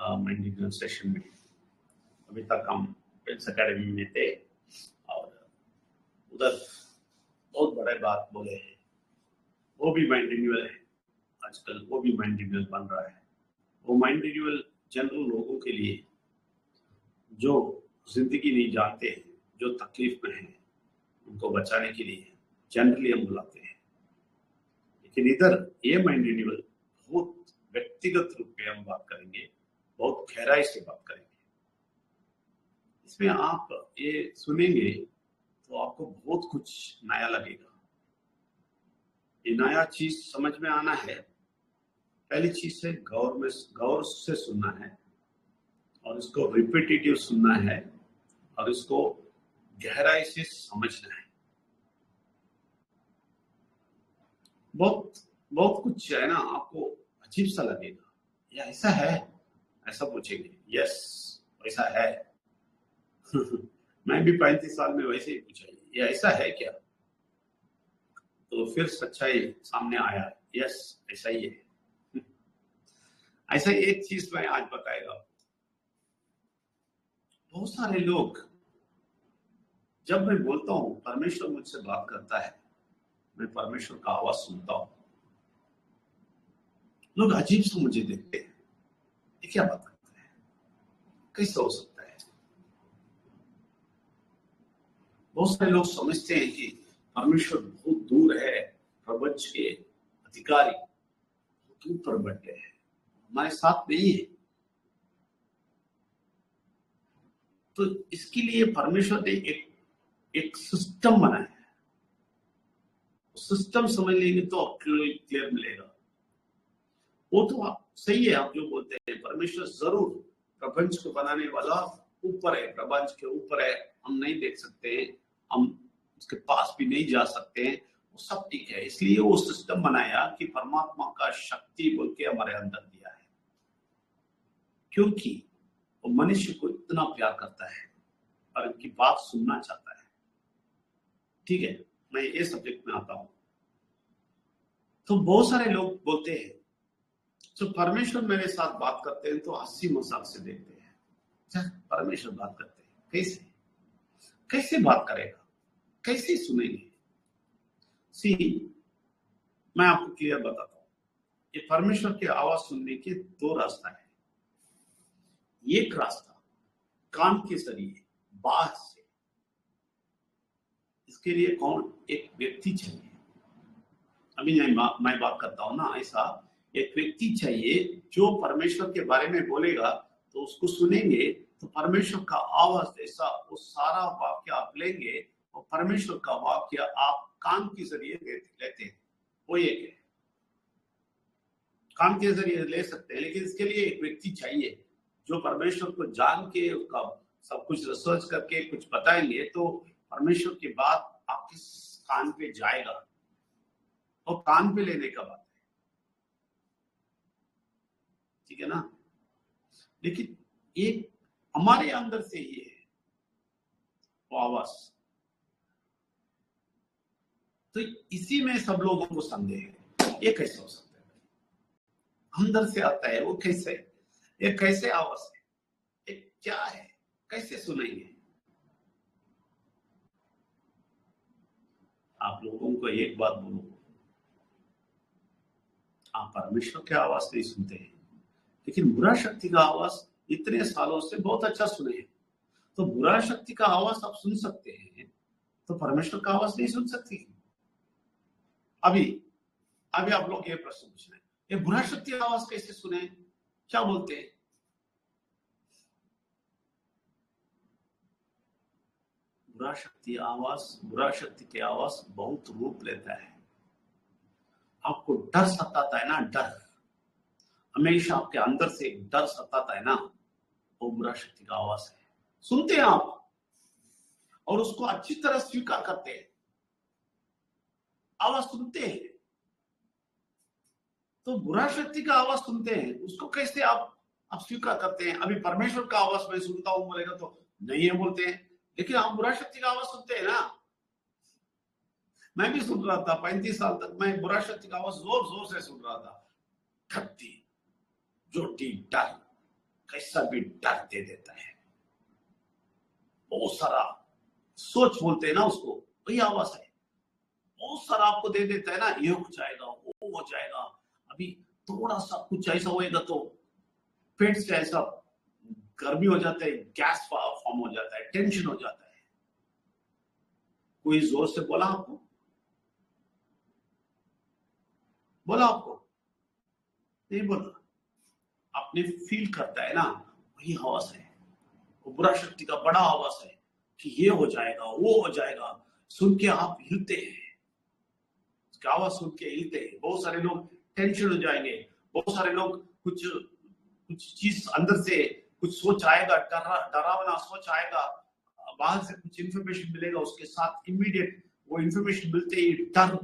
Individual session में। अभी तक हम प्रिंस एकेडमी में थे और उधर बहुत बड़े बात बोले हैं। वो भी माइंड रिन्यूअल है, आजकल वो भी माइंड रिन्यूअल बन रहा है। वो माइंड रिन्यूअल जनरल लोगों के लिए जो जिंदगी नहीं जानते हैं, जो तकलीफ में हैं, उनको बचाने के लिए जनरली हम बुलाते हैं। लेकिन इधर ये माइंड रिन्यूअल बहुत व्यक्तिगत रूप में हम बात करेंगे, बहुत गहराई से बात करेंगे। इसमें आप ये सुनेंगे तो आपको बहुत कुछ नया लगेगा। ये नया चीज समझ में आना है। पहली चीज है गौर से सुनना है और इसको रिपीटेटिव सुनना है और इसको गहराई से समझना है। बहुत कुछ है ना, आपको अजीब सा लगेगा। ये ऐसा है, ऐसा पूछेंगे, यस वैसा है। मैं भी 35 साल में वैसे ही पूछा, ये ऐसा है क्या? तो फिर सच्चाई सामने आया, यस ऐसा ही है। ऐसा एक चीज मैं आज बताएगा। बहुत सारे लोग, जब मैं बोलता हूं परमेश्वर मुझसे बात करता है, मैं परमेश्वर का आवाज सुनता हूं, लोग अजीब से मुझे देखते हैं, ये क्या बात करता है, कैसे हो सकता है? बहुत सारे लोग समझते हैं कि परमेश्वर बहुत दूर है, प्रपंच के अधिकारी दूर पर बैठे हैं, हमारे साथ नहीं है। तो इसके लिए परमेश्वर ने एक सिस्टम बनाया है। सिस्टम समझ लेंगे तो आपको क्लियर मिलेगा। वो तो आप सही है, आप जो बोलते हैं परमेश्वर जरूर प्रपंच को बनाने वाला ऊपर है, प्रपंच के ऊपर है, हम नहीं देख सकते हैं, हम उसके पास भी नहीं जा सकते हैं, वो सब ठीक है। इसलिए वो सिस्टम बनाया कि परमात्मा का शक्ति बोल के हमारे अंदर दिया है, क्योंकि वो मनुष्य को इतना प्यार करता है और उनकी बात सुनना चाहता है। ठीक है, मैं ये सब्जेक्ट में आता हूं। तो बहुत सारे लोग बोलते हैं तो परमेश्वर मेरे साथ बात करते हैं तो हंसी मजाक से देखते हैं। परमेश्वर बात करते हैं, कैसे कैसे बात करेगा, कैसे सुनेंगे? सी, मैं आपको क्लियर बताता हूं, ये परमेश्वर की आवाज सुनने के दो रास्ता है। एक रास्ता कान के जरिए, बात से। इसके लिए कौन? एक व्यक्ति चाहिए। अभी मैं बात करता हूं ना, ऐसा एक व्यक्ति चाहिए जो परमेश्वर के बारे में बोलेगा, तो उसको सुनेंगे तो परमेश्वर का आवाज जैसा वो सारा वाक्य आप लेंगे और परमेश्वर का वाक्य आप कान के जरिए लेते हैं। वो एक है, कान के जरिए ले सकते हैं, लेकिन इसके लिए एक व्यक्ति चाहिए जो परमेश्वर को जान के उसका सब कुछ रिसर्च करके कुछ बताएंगे, तो परमेश्वर की बात आपके कान पे जाएगा और कान पे लेने का बात है। ठीक है ना? लेकिन एक हमारे अंदर से ही है वो आवाज। तो इसी में सब लोगों को संदेह है, ये कैसे हो सकता है? अंदर से आता है, वो कैसे? ये कैसे आवाज है? ये क्या है? कैसे सुनेंगे? आप लोगों को एक बात बोलूं, आप परमेश्वर की आवाज नहीं सुनते हैं, लेकिन बुरा शक्ति का आवाज इतने सालों से बहुत अच्छा सुने हैं। तो बुरा शक्ति का आवाज आप सुन सकते हैं, तो परमेश्वर का आवाज नहीं सुन सकती। अभी आप लोग ये प्रश्न पूछ रहे हैं, ये बुरा शक्ति का आवाज कैसे सुने? क्या बोलते हैं? बुरा शक्ति की आवाज बहुत रूप लेता है। आपको डर सताता है ना, डर हमेशा आपके अंदर से डर सताता है ना, वो बुरा शक्ति का आवाज है। सुनते हैं आप और उसको अच्छी तरह स्वीकार करते हैं, आवाज सुनते हैं। तो बुरा शक्ति का आवाज सुनते हैं, उसको कैसे आप स्वीकार करते हैं? अभी परमेश्वर का आवाज मैं सुनता हूं बोलेगा तो नहीं है बोलते हैं, लेकिन आप बुरा शक्ति का आवाज सुनते हैं ना। मैं भी सुन रहा था 35 साल तक, मैं बुरा शक्ति का आवाज जोर जोर से सुन रहा था। खट्टी जोटी डर, कैसा भी डर दे देता है। बहुत सारा सोच बोलते हैं ना उसको, वही आवाज है। बहुत सारा आपको दे देता है ना, ये हो जाएगा, वो हो जाएगा, अभी थोड़ा सा कुछ ऐसा होएगा तो पेट से ऐसा गर्मी हो जाता है, गैस फॉर्म हो जाता है, टेंशन हो जाता है। कोई जोर से बोला आपको? बोला आपको? नहीं बोला। आपने फील करता है ना, वही हवस है। वो बुरा शक्ति का बड़ा हवस है कि ये हो जाएगा, वो हो जाएगा। सुन के आप हिलते हैं, उसकी आवाज सुन के हिलते हैं। बहुत सारे लोग टेंशन हो जाएंगे, बहुत सारे लोग कुछ कुछ चीज अंदर से कुछ सोच आएगा, डरावना सोच आएगा, बाहर से कुछ इंफॉर्मेशन मिलेगा, उसके साथ इमीडिएट वो इंफॉर्मेशन मिलते ही डर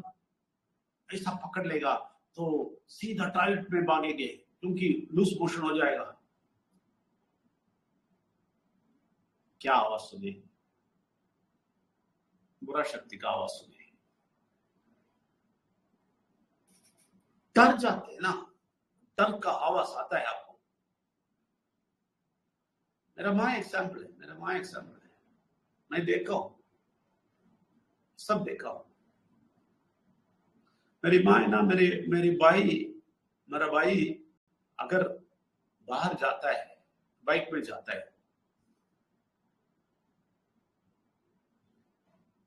ऐसा पकड़ लेगा, तो सीधा टॉयलेट में भागेंगे क्योंकि लूज मोशन हो जाएगा। क्या आवाज सुनी? बुरा शक्ति का आवाज सुनी। डर जाते हैं ना, डर का आवाज आता है आपको। मेरा माँ एग्जाम्पल है, मैं देखा हूं, सब देखा हूं। मेरी माँ है ना, मेरा भाई अगर बाहर जाता है, बाइक में जाता है,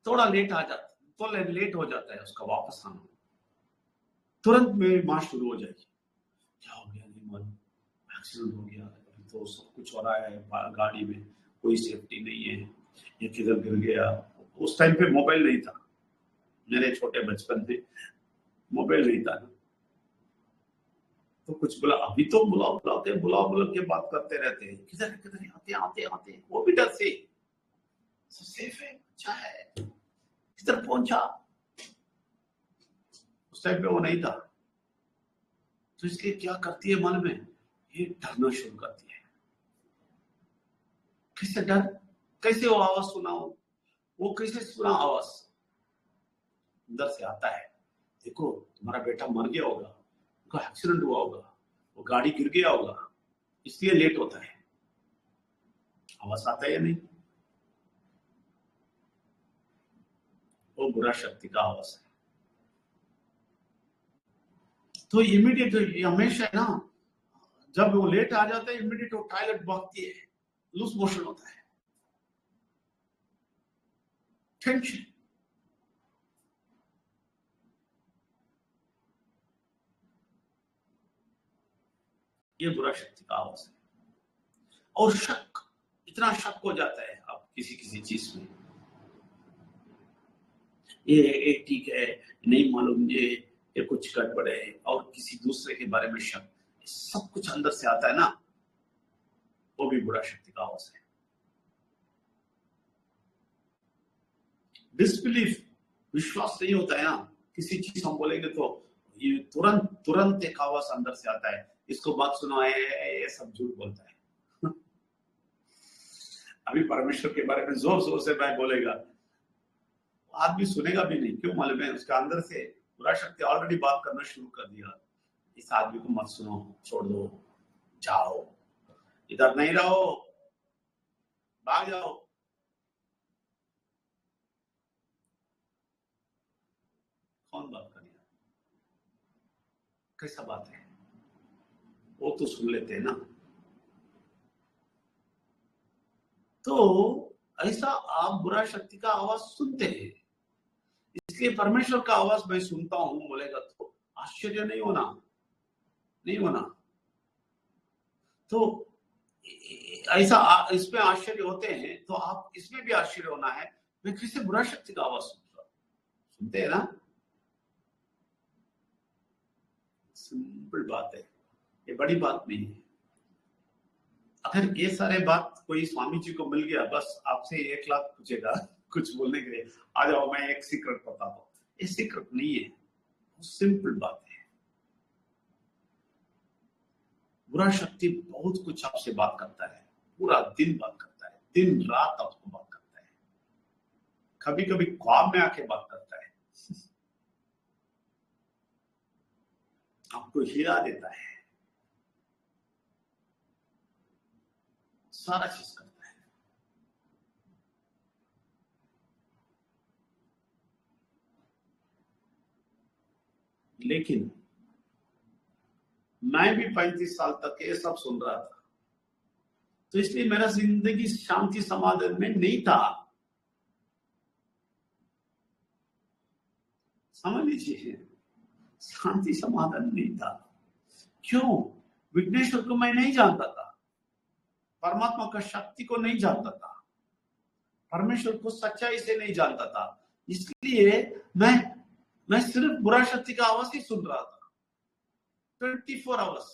थोड़ा लेट हो जाता है उसका वापस आना, तुरंत मेरी माँ शुरू हो जाएगी, क्या हो गया? नहीं मालूम, एक्सीडेंट हो गया, अभी तो सब कुछ हो रहा है, गाड़ी में कोई सेफ्टी नहीं है, ये किधर गिर गया। उस टाइम पे मोबाइल नहीं था, मेरे छोटे बचपन में मोबाइल नहीं था, तो कुछ बोला, अभी तो बुला के बात करते रहते हैं, किधर आते, वो भी डर से, सेफ है, अच्छा है, किधर पहुंचा। उस टाइम पे वो नहीं था, तो इसलिए क्या करती है मन में, ये डरना शुरू करती है। कैसे डर, कैसे वो आवाज सुना हो, वो कैसे सुना आवाज? अंदर से आता है, देखो तुम्हारा बेटा मर गया होगा, उनका एक्सीडेंट हुआ होगा, वो गाड़ी गिर गया होगा, इसलिए लेट होता है। आवाज आता है या नहीं? वो बुरा शक्ति का आवाज है। तो इमीडिएट हमेशा है ना, जब वो लेट आ जाता है, इमीडिएट वो टॉयलेट भागती है, लूज मोशन होता है, टेंशन। ये बुरा शक्ति का आवाज है। और शक, इतना शक हो जाता है आप किसी चीज में, ये ठीक है, नहीं मालूम, ये कुछ गड़बड़ है, और किसी दूसरे के बारे में शक, सब कुछ अंदर से आता है ना, वो भी बुरा शक्ति का आवाज है। डिसबिलीफ, विश्वास नहीं होता है ना, किसी चीज हम बोलेंगे तो ये तुरंत एक आवाज अंदर से आता है, इसको बात सुनो, ये सब झूठ बोलता है। अभी परमेश्वर के बारे में जोर जोर से मैं बोलेगा, आदमी सुनेगा भी नहीं, क्यों मालूम है? उसका अंदर से बुरा शक्ति ऑलरेडी बात करना शुरू कर दिया, इस आदमी को मत सुनो, छोड़ दो, जाओ, इधर नहीं रहो, भाग जाओ। कौन बात कर रहा? कैसा बात है? वो तो सुन लेते हैं ना। तो ऐसा आप बुरा शक्ति का आवाज सुनते हैं, इसलिए परमेश्वर का आवाज मैं सुनता हूं बोलेगा तो आश्चर्य नहीं होना। तो ऐसा इसमें आश्चर्य होते हैं, तो आप इसमें भी आश्चर्य होना है, मैं किसी बुरा शक्ति का आवाज सुनते हैं ना। सिंपल बात है, ये बड़ी बात नहीं है। अगर ये सारे बात कोई स्वामी जी को मिल गया, बस आपसे 1 लाख पूछेगा कुछ बोलने के लिए, आ जाओ मैं एक सीक्रेट बताता हूँ, ये सीक्रेट नहीं है, सिंपल बात है। बुरा शक्ति बहुत कुछ आपसे बात करता है, पूरा दिन बात करता है, दिन रात आपको बात करता है, कभी कभी ख्वाब में आके बात करता है, आपको हिला देता है। सारा चीज करता है। लेकिन मैं भी 35 साल तक ये सब सुन रहा था, तो इसलिए मेरा जिंदगी शांति समाधान में नहीं था। समझ लीजिए, शांति समाधान नहीं था। क्यों? विघ्नेश्वर को मैं नहीं जानता था, परमात्मा का शक्ति को नहीं जानता था, परमेश्वर को सच्चाई से नहीं जानता था। इसलिए मैं सिर्फ बुरा शक्ति का आवाज ही सुन रहा था 24 आवर्स।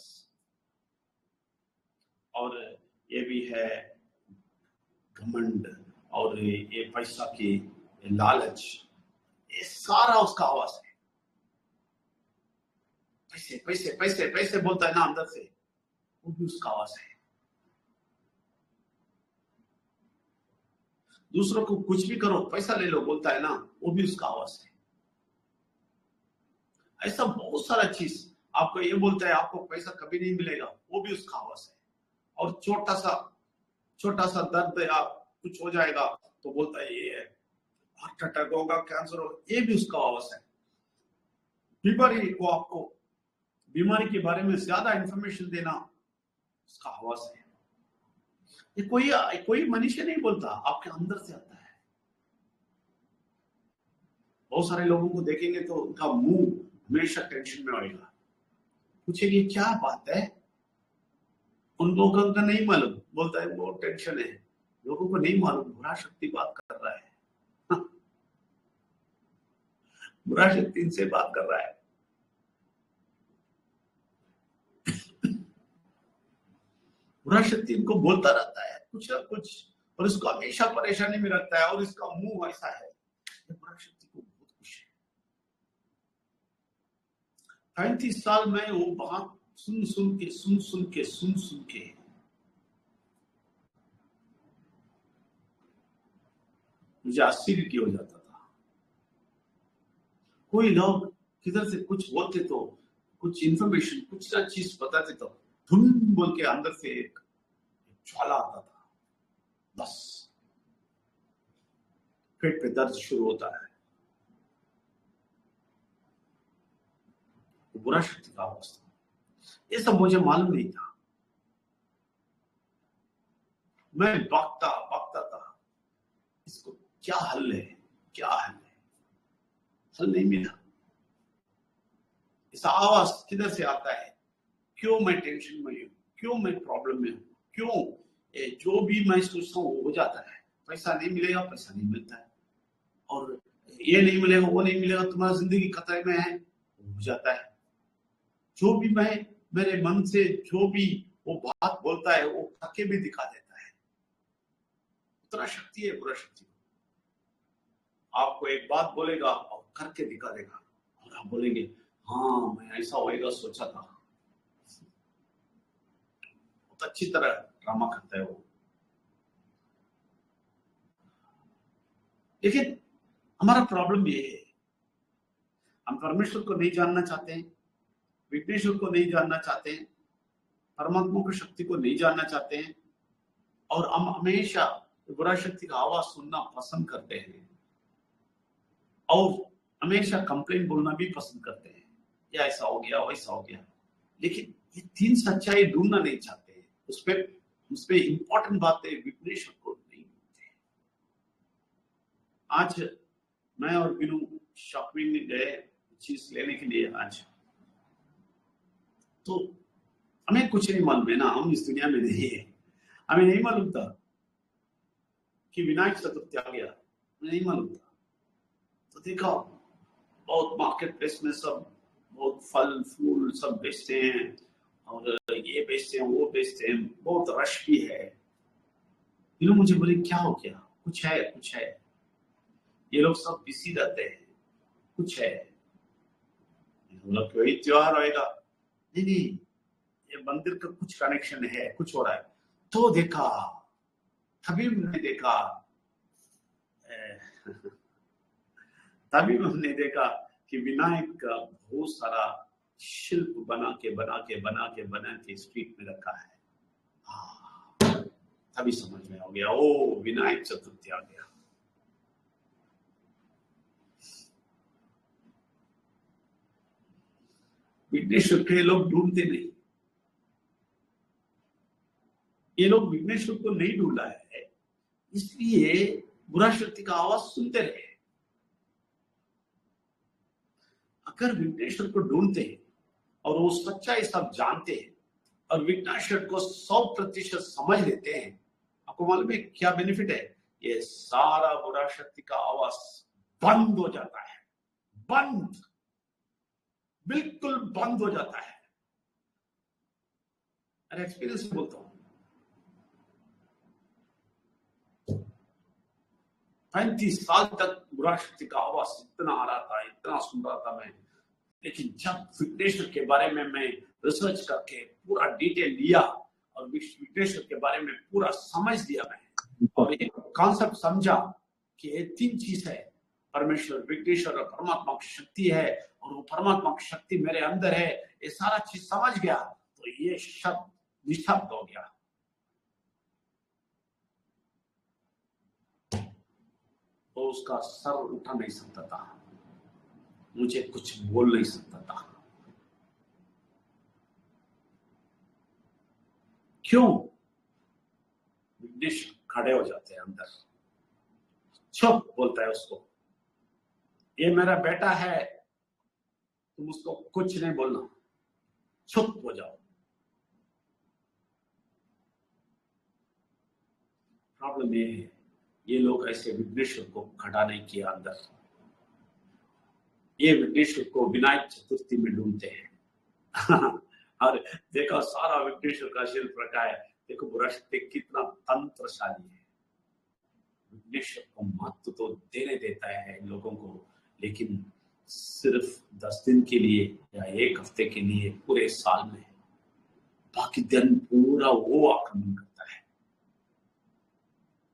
और ये भी है घमंड और ये पैसा की लालच, ये सारा उसका आवाज है। पैसे पैसे पैसे पैसे बोलता है ना अंदर से, वो भी उसका आवाज है। दूसरों को कुछ भी करो, पैसा ले लो बोलता है ना, वो भी उसका आवाज है। ऐसा बहुत सारा चीज आपको ये बोलता है आपको पैसा कभी नहीं मिलेगा, वो भी उसका आवाज है। और छोटा सा दर्द या कुछ हो जाएगा तो बोलता है ये हार्ट अटैक होगा, कैंसर होगा, ये भी उसका आवाज है। बीमारी को आपको बीमारी के बारे में ज्यादा इंफॉर्मेशन देना उसका आवाज है। ये कोई मनुष्य नहीं बोलता, आपके अंदर से आता है। बहुत सारे लोगों को देखेंगे तो उनका मुंह हमेशा टेंशन में होगा। पूछेंगे क्या बात है, उन लोगों का नहीं मालूम, बोलता है वो टेंशन है। लोगों को नहीं मालूम बुरा शक्ति बात कर रहा है। बुरा शक्ति इनसे बात कर रहा है। बुरा शक्ति इनको बोलता रहता है कुछ ना कुछ, और इसको हमेशा परेशानी में रखता है, और इसका मुंह ऐसा है। बुरा शक्ति को बहुत खुश है। 35 साल में वो बात सुन के मुझे आश्चर्य की हो जाता था। कोई लोग किधर से कुछ बोलते तो, कुछ इंफॉर्मेशन कुछ ना चीज बताते तो धुन बोल के अंदर से एक ज्वाला आता था, बस पेट पे दर्द शुरू होता है। बुरा शक्ति का अवस्था, ये सब मुझे मालूम नहीं था। मैं भागता था, इसको क्या हल है, हल नहीं मिला। इस आवाज किधर से आता है, क्यों मैं टेंशन में हूं, क्यों मैं प्रॉब्लम में हूं, क्यों जो भी मैं सोचता हूँ हो जाता है। पैसा नहीं मिलेगा, पैसा नहीं मिलता है, और ये नहीं मिलेगा, वो नहीं मिलेगा, तुम्हारा जिंदगी खतरे में है, हो जाता है। जो भी मैं मेरे मन से जो भी वो बात बोलता है वो करके भी दिखा देता है। उतना शक्ति है बुरा शक्ति। आपको एक बात बोलेगा और करके दिखा देगा, और आप बोलेंगे हाँ मैं ऐसा होएगा सोचा था। बहुत अच्छी तरह ड्रामा करता है वो। लेकिन हमारा प्रॉब्लम ये है, हम परमेश्वर को नहीं जानना चाहते हैं, विघ्नेश्वर को नहीं जानना चाहते हैं, परमात्मा की शक्ति को नहीं जानना चाहते हैं, और हम हमेशा बुरा शक्ति का आवाज सुनना पसंद करते हैं, और हमेशा कंप्लेन बोलना भी पसंद करते हैं, या ऐसा हो गया वैसा हो गया। लेकिन ये तीन सच्चाई ढूंढना नहीं चाहते हैं। उसपे इंपॉर्टेंट बातें विघ्नेश्वर को नहीं बोलते। आज मैं और बिनू शॉपिंग में गए चीज लेने के लिए। आज तो हमें कुछ नहीं मालूम है ना, हम इस दुनिया में नहीं है। हमें नहीं मालूम था कि विनायक चतुर्थी आ गया, नहीं मालूम था। तो देखा बहुत मार्केट प्लेस में सब बहुत फल फूल सब बेचते हैं, और ये बेचते हैं वो बेचते हैं, बहुत रश भी है। बिनू मुझे बोले क्या हो गया, कुछ है, ये लोग सब बिजी रहते हैं, कुछ है। कोई त्योहार होएगा, नहीं, ये मंदिर का कुछ कनेक्शन है, कुछ हो रहा है। तो देखा, तभी हमने देखा कि विनायक का बहुत सारा शिल्प बना के स्ट्रीट में रखा है। तभी समझ में आ गया, ओ विनायक चतुर्थी आ गया। विघ्नेश्वर के लोग ढूंढते नहीं, ये लोग विघ्नेश्वर को नहीं ढूंढा है, इसलिए बुरा शक्ति का आवाज सुनते रहे। अगर विघ्नेश्वर को ढूंढते हैं और वो सच्चाई सब जानते हैं और विघ्नेश्वर को 100% समझ लेते हैं, आपको मालूम है क्या बेनिफिट है? ये सारा बुरा शक्ति का आवाज बंद हो जाता है, बंद, बिल्कुल बंद हो जाता है। अरे एक्सपीरियंस से बोलता हूं, 35 साल तक बुरा शक्ति का आवाज इतना आ रहा था, इतना सुन रहा था मैं, लेकिन जब विघ्नेश्वर के बारे में मैं रिसर्च करके पूरा डिटेल लिया और विघ्नेश्वर के बारे में पूरा समझ लिया मैं, और एक कॉन्सेप्ट समझा कि ये 3 चीज है, परमेश्वर, विघ्नेश्वर और परमात्मा की शक्ति है, और वो परमात्मा की शक्ति मेरे अंदर है, ये सारा चीज समझ गया तो ये शब्द निशब्द हो गया। तो उसका सर उठा नहीं सकता था, मुझे कुछ बोल नहीं सकता था। क्यों? विघ्नेश्वर खड़े हो जाते हैं अंदर, चुप बोलता है उसको, ये मेरा बेटा है, तुम उसको कुछ नहीं बोलना, चुप हो जाओ। प्रॉब्लम ये है, ये लोग ऐसे विघ्नेश्वर को खड़ा नहीं किया अंदर, ये विघ्नेश्वर को विनायक चतुर्थी में ढूंढते हैं। और देखो सारा विघ्नेश्वर का शिल्प रखा है, देखो बुरा शक्ति कितना तंत्रशाली है। विघ्नेश्वर को महत्व तो देने देता है लोगों को, लेकिन सिर्फ 10 दिन के लिए या 1 हफ्ते के लिए पूरे साल में, बाकी दिन पूरा वो आक्रमण करता है,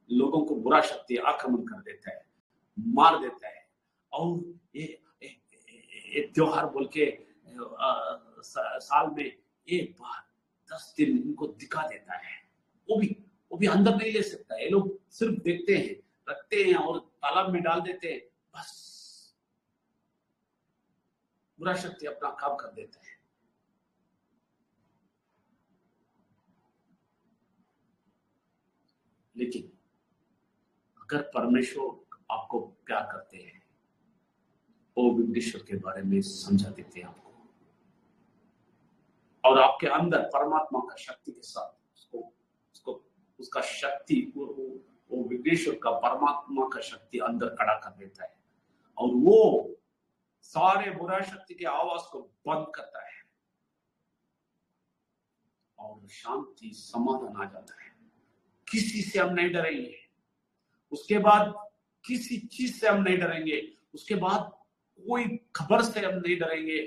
लोगों को बुरा शक्ति आक्रमण कर देता है, मार देता है। और ये त्योहार बोल के साल में एक बार 10 दिन इनको दिखा देता है, वो भी अंदर नहीं ले सकता है। ये लोग सिर्फ देखते हैं, रखते हैं और तालाब में डाल देते हैं, बस बुरा शक्ति अपना काम कर देता है। लेकिन अगर परमेश्वर आपको प्यार करते हैं, वो विघ्नेश्वर के बारे में समझा देते हैं आपको, और आपके अंदर परमात्मा का शक्ति के साथ उसका शक्ति, वो विघ्नेश्वर का परमात्मा का शक्ति अंदर खड़ा कर देता है, और वो सारे बुरा शक्ति के आवाज को बंद करता है, और शांति समाधान आ जाता है। किसी से हम नहीं डरेंगे, उसके बाद किसी चीज से हम नहीं डरेंगे, उसके बाद कोई खबर से हम नहीं डरेंगे,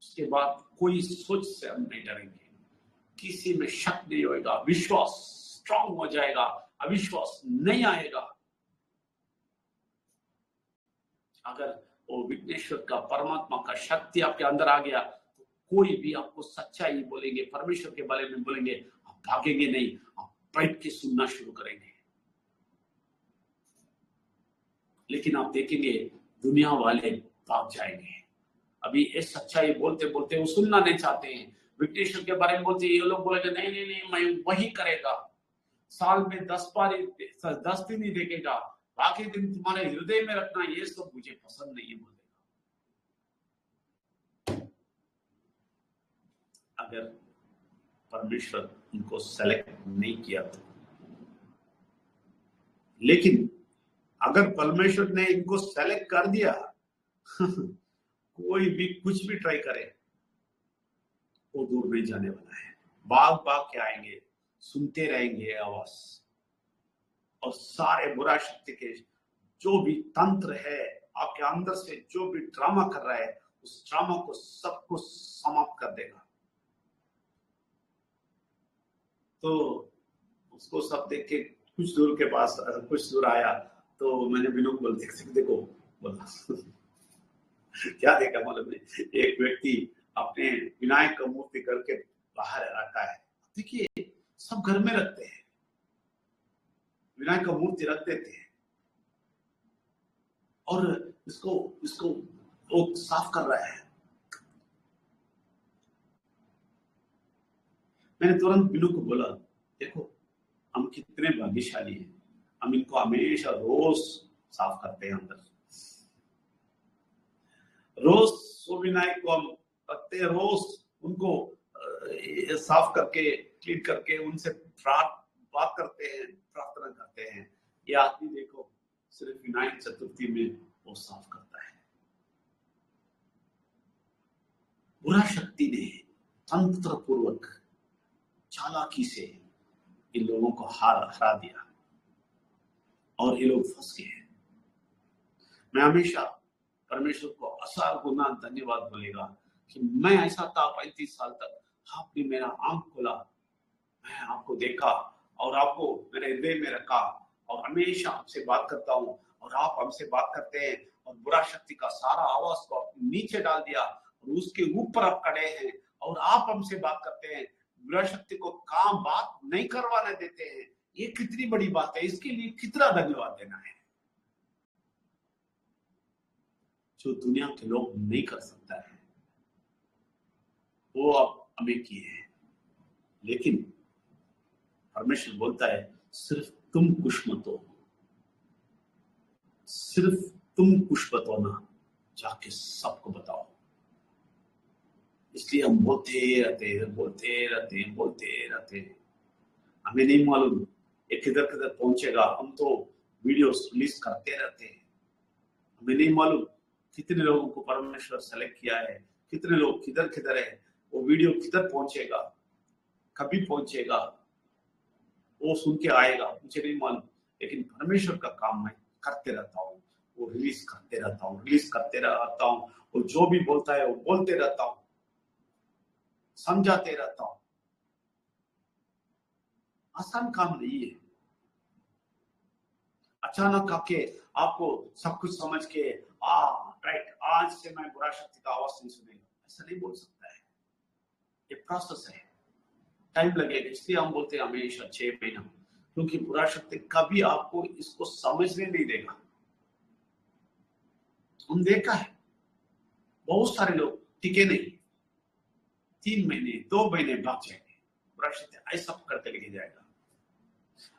उसके बाद कोई सोच से हम नहीं डरेंगे, किसी में शक नहीं होगा, विश्वास स्ट्रांग हो जाएगा, अविश्वास नहीं आएगा। अगर वो विघ्नेश्वर का परमात्मा का शक्ति आपके अंदर आ गया तो कोई भी आपको सच्चाई बोलेंगे, परमेश्वर के बारे में बोलेंगे, आप भागेंगे नहीं, आप बैठ के सुनना शुरू करेंगे। लेकिन आप देखेंगे दुनिया वाले भाग जाएंगे। अभी ये सच्चाई बोलते बोलते वो सुनना नहीं चाहते हैं, विघ्नेश्वर के बारे में बोलते ये लोग बोलेंगे नहीं नहीं नहीं, मैं वही करेगा, साल में 10 दिन ही देखेगा, बाकी दिन तुम्हारे हृदय में रखना, ये सब मुझे पसंद नहीं है बोलेगा। अगर परमेश्वर उनको सेलेक्ट नहीं किया तो, लेकिन अगर परमेश्वर ने इनको सेलेक्ट कर दिया, कोई भी कुछ भी ट्राई करे वो दूर नहीं जाने वाला है। भाग भाग के आएंगे, सुनते रहेंगे आवाज, और सारे बुरा शक्ति के जो भी तंत्र है आपके अंदर से, जो भी ड्रामा कर रहा है, उस ड्रामा को सबको समाप्त कर देगा। तो उसको सब देख के कुछ दूर आया तो मैंने बिनो को बोल देखो बोला क्या देखा मालूम है, एक व्यक्ति अपने विनायक का मूर्ति करके बाहर रखा है, देखिए सब घर में रखते हैं, विनायक का मूर्ति रख देते हैं और इसको इसको वो साफ कर रहा है। मैंने तुरंत बिलू को बोला, देखो हम कितने भाग्यशाली हैं, हम इनको हमेशा रोज साफ करते हैं अंदर, रोज सो विनायक को हम रखते हैं, रोज उनको साफ करके क्लीन करके उनसे बात करते हैं, प्रार्थना करते हैं। ये आदमी देखो सिर्फ विनायक चतुर्थी में वो साफ करता है। बुरा शक्ति ने तंत्र पूर्वक चालाकी से इन लोगों को हरा दिया और ये लोग फंस गए। मैं हमेशा परमेश्वर को असार गुना धन्यवाद बोलेगा कि मैं ऐसा था 35 साल तक, आपने मेरा आंख खोला, मैं आपको देखा और आपको मेरे हृदय में रखा और हमेशा आपसे बात करता हूँ और आप हमसे बात करते हैं और बुरा शक्ति का सारा आवाज को नीचे डाल दिया और उसके ऊपर आप खड़े हैं और आप हमसे बात करते हैं, बुरा शक्ति को काम बात नहीं करवाने देते हैं। ये कितनी बड़ी बात है, इसके लिए कितना धन्यवाद देना है, जो दुनिया के लोग नहीं कर सकता है वो आप हमें किए हैं। लेकिन परमेश्वर बोलता है सिर्फ तुम खुश मत हो, सिर्फ तुम खुश मत हो ना, जाके सबको बताओ। इसलिए हम बोलते रहते, हमें नहीं मालूम ये किधर किधर पहुंचेगा। हम तो वीडियोस रिलीज करते रहते हैं, हमें नहीं मालूम कितने लोगों को परमेश्वर सेलेक्ट किया है, कितने लोग किधर किधर है, वो वीडियो किधर पहुंचेगा, कभी पहुंचेगा, वो सुन के आएगा, मुझे नहीं मालूम। लेकिन परमेश्वर का काम मैं करते रहता हूँ, वो रिलीज करते रहता हूँ, वो जो भी बोलता है वो बोलते रहता हूँ, समझाते रहता हूँ। आसान काम नहीं है। अचानक आके आपको सब कुछ समझ के राइट आज से मैं बुरा शक्ति का आवाज नहीं सुनेगा, ऐसा नहीं बोल सकता है। ये प्रोसेस है, टाइम लगेगा। इसलिए हम बोलते हैं हमेशा 6 महीना, क्योंकि बुरा शक्ति कभी आपको इसको समझने नहीं देगा। हम देखा है बहुत सारे लोग टिके नहीं, 3 महीने 2 महीने भाग जाएंगे, बुरा शक्ति ऐसा करके लेके जाएगा।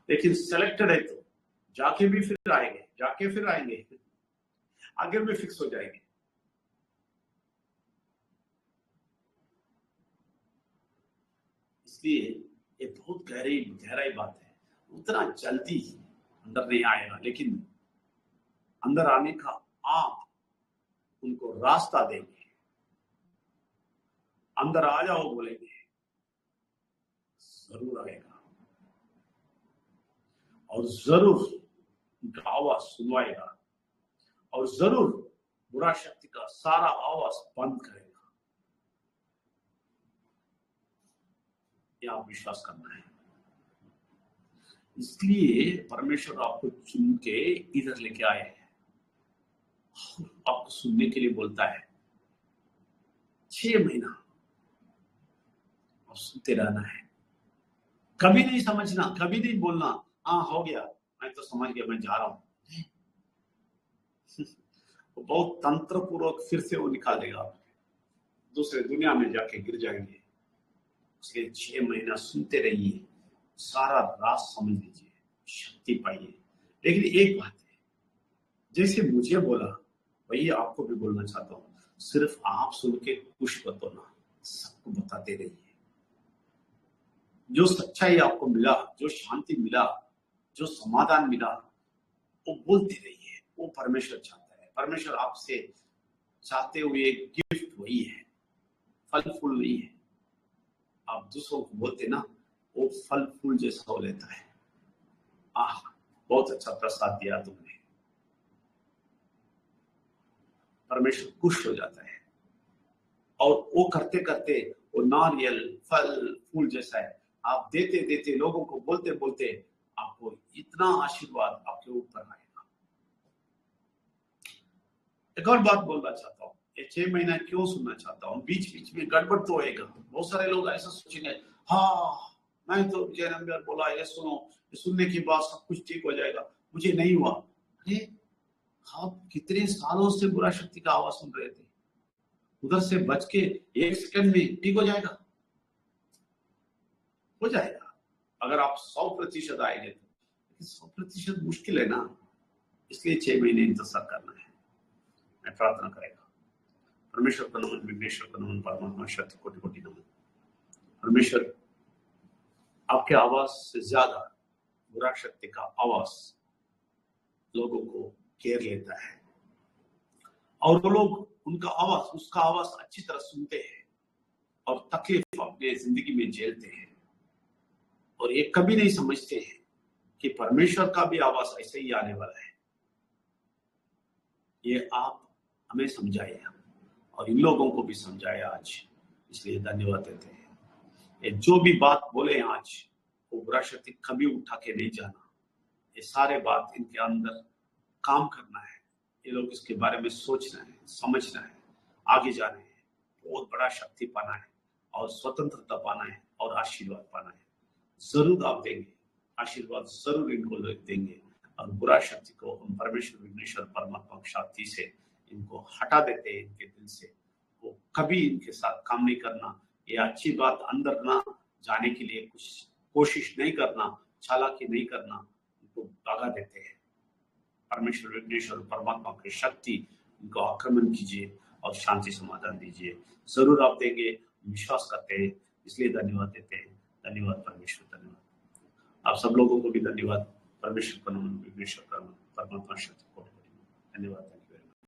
लेकिन सेलेक्टेड है तो जाके भी फिर आएंगे, आगे में फिक्स हो जाएंगे। इसलिए ये बहुत गहराई बात है। उतना जल्दी अंदर नहीं आएगा, लेकिन अंदर आने का आप उनको रास्ता देंगे, अंदर आ जाओ बोलेंगे, जरूर आएगा और जरूर उनका आवाज सुनवाएगा और जरूर बुरा शक्ति का सारा आवाज बंद करेगा। ये आप विश्वास करना है। इसलिए परमेश्वर आपको चुन के इधर लेके आए हैं, आपको सुनने के लिए बोलता है। 6 महीना और सुनते रहना है, कभी नहीं समझना, कभी नहीं बोलना हो गया, मैं तो समझ गया, मैं जा रहा हूं। वो बहुत तंत्र पूर्वक फिर से वो निकाल देगा, दूसरे दुनिया में जाके गिर जाएंगे। इसलिए 6 महीना सुनते रहिए, सारा राज समझ लीजिए, शक्ति पाइए। लेकिन एक बात है, जैसे मुझे बोला वही आपको भी बोलना चाहता हूँ, सिर्फ आप सुन के खुश मत होना, सबको बताते रहिए। जो सच्चाई आपको मिला, जो शांति मिला, जो समाधान मिला, वो बोलते रहिए। वो परमेश्वर चाहता है। परमेश्वर आपसे चाहते हुए गिफ्ट वही है, फल फूल नहीं है। आप दूसरों को बोलते ना, वो फल फूल जैसा हो लेता है। बहुत अच्छा प्रसाद दिया तुमने, परमेश्वर खुश हो जाता है। और वो करते करते वो नारियल फल फूल जैसा है। आप देते देते लोगों को बोलते बोलते आपको इतना आशीर्वाद आपके ऊपर आएगा। एक और बात बोलना चाहता हूँ, ये 6 महीना क्यों सुनना चाहता हूँ, बीच बीच में गड़बड़ तो होएगा। बहुत सारे लोग ऐसा सोचेंगे, हाँ मैं तो विजय नंबर बोला ये सुनो, ये सुनने के बाद सब कुछ ठीक हो जाएगा, मुझे नहीं हुआ। अरे आप कितने सालों से बुरा शक्ति का आवाज सुन रहे थे, उधर से बच के 1 सेकंड में ठीक हो जाएगा? हो जाएगा अगर आप 100% आएंगे तो, लेकिन 100% मुश्किल है ना, इसलिए 6 महीने इंतजार करना है। मैं प्रार्थना करेगा, परमेश्वर का नमन, विघ्नेश्वर का नमन, परमात्मा शक्ति कोटि कोटि नमन। परमेश्वर आपके आवाज से ज्यादा बुरा शक्ति का आवाज लोगों को घेर लेता है, और वो लोग उसका आवाज अच्छी तरह सुनते हैं और तकलीफ अपने जिंदगी में झेलते हैं, और ये कभी नहीं समझते हैं कि परमेश्वर का भी आवाज ऐसे ही आने वाला है। ये आप हमें समझाए और इन लोगों को भी समझाए आज, इसलिए धन्यवाद देते हैं। ये जो भी बात बोले आज, वो बुरा शक्ति कभी उठा के नहीं जाना, ये सारे बात इनके अंदर काम करना है। ये लोग इसके बारे में सोचना है, समझना है, आगे जाना है, बहुत बड़ा शक्ति पाना है और स्वतंत्रता पाना है और आशीर्वाद पाना है। जरूर आप देंगे आशीर्वाद, जरूर इनको देंगे, और बुरा शक्ति को हम परमेश्वर विघ्नेश्वर परमात्मा की शक्ति से इनको हटा देते हैं इनके दिल से। वो कभी इनके साथ काम नहीं करना, ये अच्छी बात अंदर ना जाने के लिए कुछ कोशिश नहीं करना, चालाकी नहीं करना, इनको भगा देते हैं। परमेश्वर विघ्नेश्वर परमात्मा की शक्ति इनको आक्रमण कीजिए और शांति समाधान दीजिए। जरूर आप देंगे, विश्वास करते हैं, इसलिए धन्यवाद देते हैं। धन्यवाद परमेश्वर, धन्यवाद। आप सब लोगों को भी धन्यवाद। परमेश्वर का नमन, विघ्नेश्वर का नमन, परमात्मा शक्ति को धन्यवाद।